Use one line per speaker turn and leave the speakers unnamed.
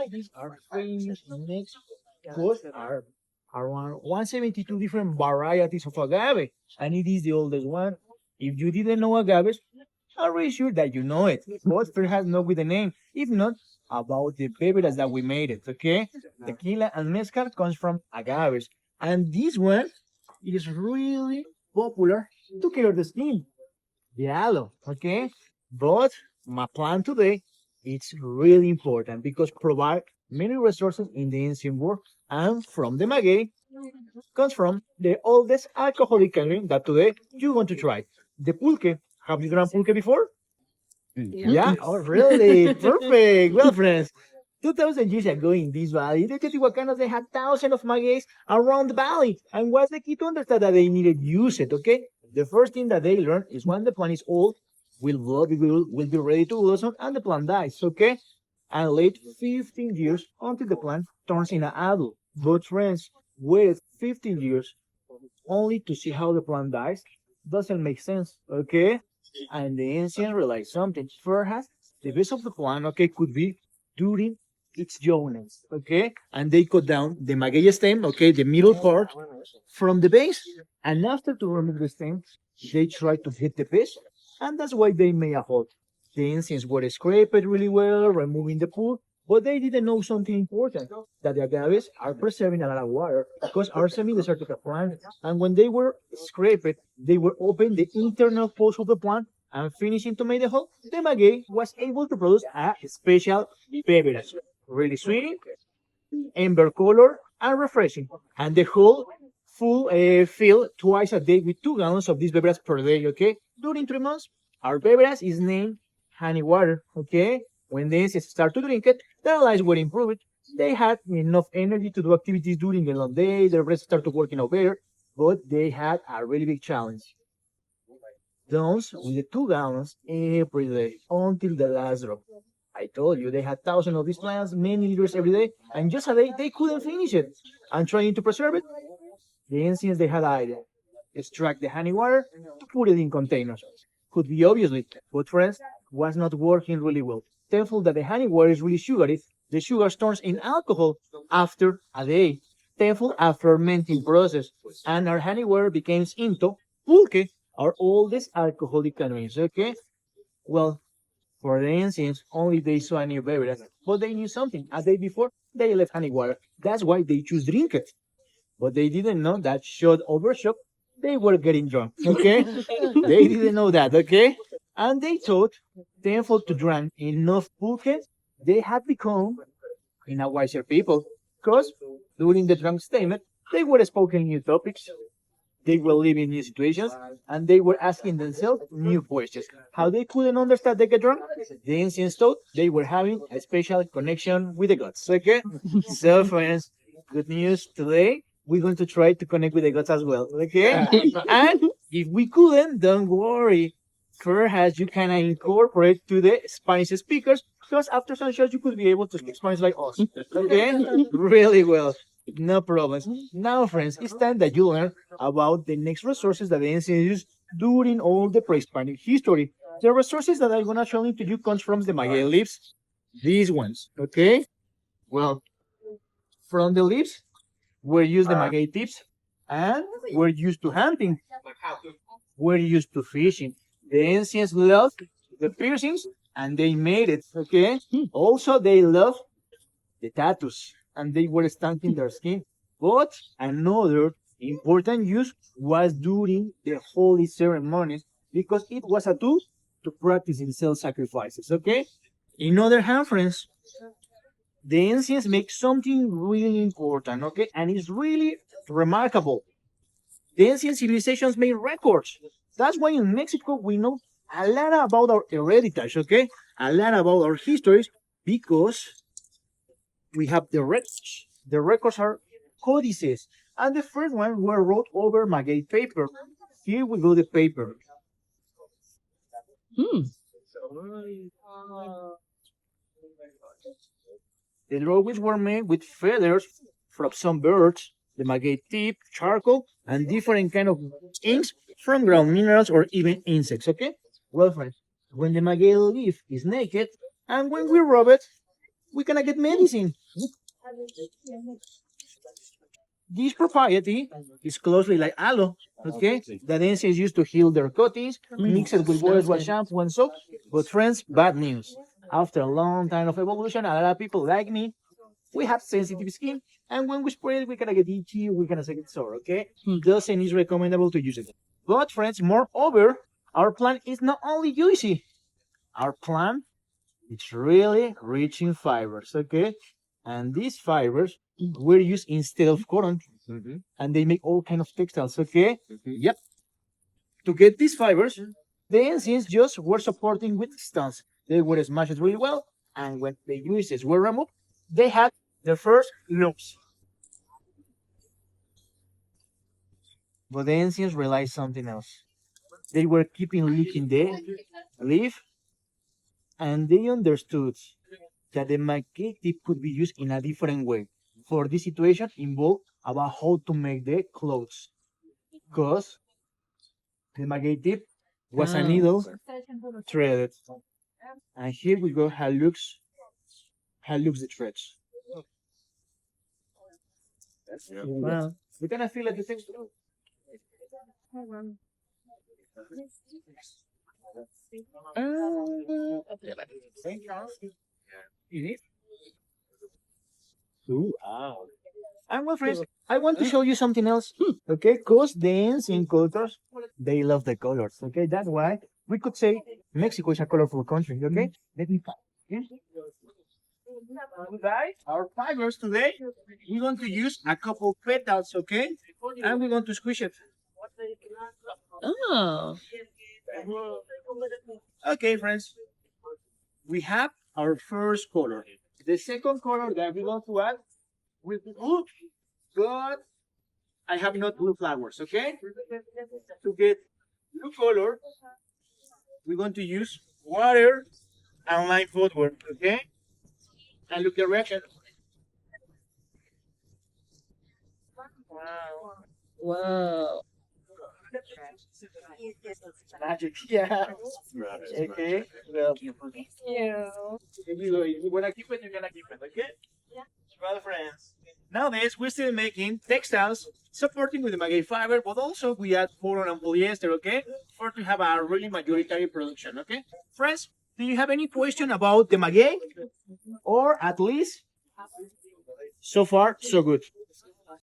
agaves are famous in Mexico because are around 172 different varieties of agave, and it is the oldest one. If you didn't know agaves, I'm really sure that you know it, but perhaps not with the name. If not, about the beverage that we made it, okay? Tequila and mezcal comes from agaves, and this one is really popular to care the skin, the aloe, okay? But my plan today it's really important because provide many resources in the ancient world, and from the maguey comes from the oldest alcoholic drink that today you want to try, the pulque. Have you drank pulque before? Yeah, oh, really? Perfect. Well, friends, 2,000 years ago in this valley, the Teotihuacanos, they had thousands of magueys around the valley. And what's the key to understand that they needed use it, okay? The first thing that they learn is when the plant is old, will be ready to blossom and the plant dies, okay? And wait 15 years until the plant turns in an adult. But friends, wait 15 years only to see how the plant dies doesn't make sense, okay? And the ancients realized something. Perhaps the base of the plant, okay, could be during its youngness, okay? And they cut down the maguey stem, okay, the middle part from the base. And after to remove the stem, they try to hit the base, and that's why they made a hole. The ancients were scraped really well, removing the pulp, but they didn't know something important, that the agaves are preserving a lot of water because are semi-desertic plant. And when they were scraped, they were open the internal pores of the plant and finishing to make the whole. The maguey was able to produce a special beverage, really sweet, amber color, and refreshing. And the whole full fill twice a day with 2 gallons of this beverage per day, okay? During 3 months, our beverage is named honey water, okay? When the insects start to drink it, their lives were improved. They had enough energy to do activities during the long day, their brains started working out better, but they had a really big challenge. Those with the 2 gallons every day until the last drop. I told you they had thousands of these plants, many liters every day, and just a day they couldn't finish it. And trying to preserve it, the ancients they had an idea. Extract the honey water to put it in containers. Could be obviously, but friends, was not working really well. Thankful that the honey water is really sugary, the sugar turns in alcohol after a day. Thankful a fermenting process, and our honey water becomes into pulque, our oldest alcoholic drinks. Okay, well, for the ancients, only they saw a new beverage, but they knew something. A day before, they left honey water. That's why they choose drink it. But they didn't know that shot over shot, they were getting drunk. Okay, they didn't know that. Okay, and they thought, thankful to drink enough pulque, they had become in a wiser people. Because during the drunk statement, they were spoken new topics, they were living new situations, and they were asking themselves new questions. How they couldn't understand they get drunk? The ancients thought they were having a special connection with the gods. Okay? So, friends, good news today. We're going to try to connect with the gods as well. Okay? And if we couldn't, don't worry. Perhaps you can incorporate to the Spanish speakers because after some shows you could be able to speak Spanish like us. Okay? Really well. No problems. Now, friends, it's time that you learn about the next resources that the ancients used during all the pre-Hispanic history. The resources that I'm gonna show to you comes from the maguey leaves. These ones, okay? Well, from the leaves, we're used the maguey tips, and we're used to hunting. We're used to fishing. The ancients loved the piercings, and they made it, okay? Also, they loved the tattoos, and they were stamping their skin. But another important use was during the holy ceremonies because it was a tool to practice in self-sacrifices. Okay. In other hand, friends, the ancients make something really important. Okay, and it's really remarkable. The ancient civilizations made records. That's why in Mexico we know a lot about our heritage. Okay, a lot about our histories because we have the records. The records are codices. And the first one were wrote over maguey paper. Here we go the paper.
Hmm.
The drawings were made with feathers from some birds, the maguey tip, charcoal, and different kind of inks from ground minerals or even insects. Okay? Well, friends, when the maguey leaf is naked, and when we rub it, we're gonna get medicine. This propriety is closely like aloe, okay? The dance is used to heal their cuttings, mix it with body wash, shampoo, and soap. But friends, bad news. After a long time of evolution, a lot of people like me, we have sensitive skin, and when we spray it, we're gonna get itchy, we're gonna get sore, okay? Doesn't is recommendable to use it. But friends, moreover, our plant is not only juicy, our plant is really rich in fibers, okay? And these fibers were used instead of cotton, and they make all kind of textiles, okay? Yep. To get these fibers, the ancients just were supporting with stones. They were smashed really well, and when the juices were removed, they had their first loops. But the ancients realized something else. They were keeping leaking the leaf, and they understood that the maquette tip could be used in a different way. For this situation, involved about how to make the clothes. Because the maquette tip was a needle threaded. And here we go how looks the threads. Wow. We're gonna feel like the same. It is. Ooh, wow. And well, friends, I want to show you something else. Okay, because dance in cultures, they love the colors. Okay, that's why we could say Mexico is a colorful country. Okay, let me. Okay? Guys, our fibers today, we're going to use a couple petals. Okay, and we're going to squish it.
Oh,
Okay, friends, we have our first color. The second color that we're going to add will be blue, but I have not blue flowers, okay? To get blue color, we're going to use water and lime footwear, okay? And look the reaction. Wow.
wow.
Magic, yeah. Okay, well, if you wanna keep it, you're gonna keep it, okay? Well, friends. Nowadays, we're still making textiles, supporting with the maguey fiber, but also we add cotton and polyester, okay? For to have a really majority production, okay? Friends, do you have any question about the maguey? Or at least, so far, so good.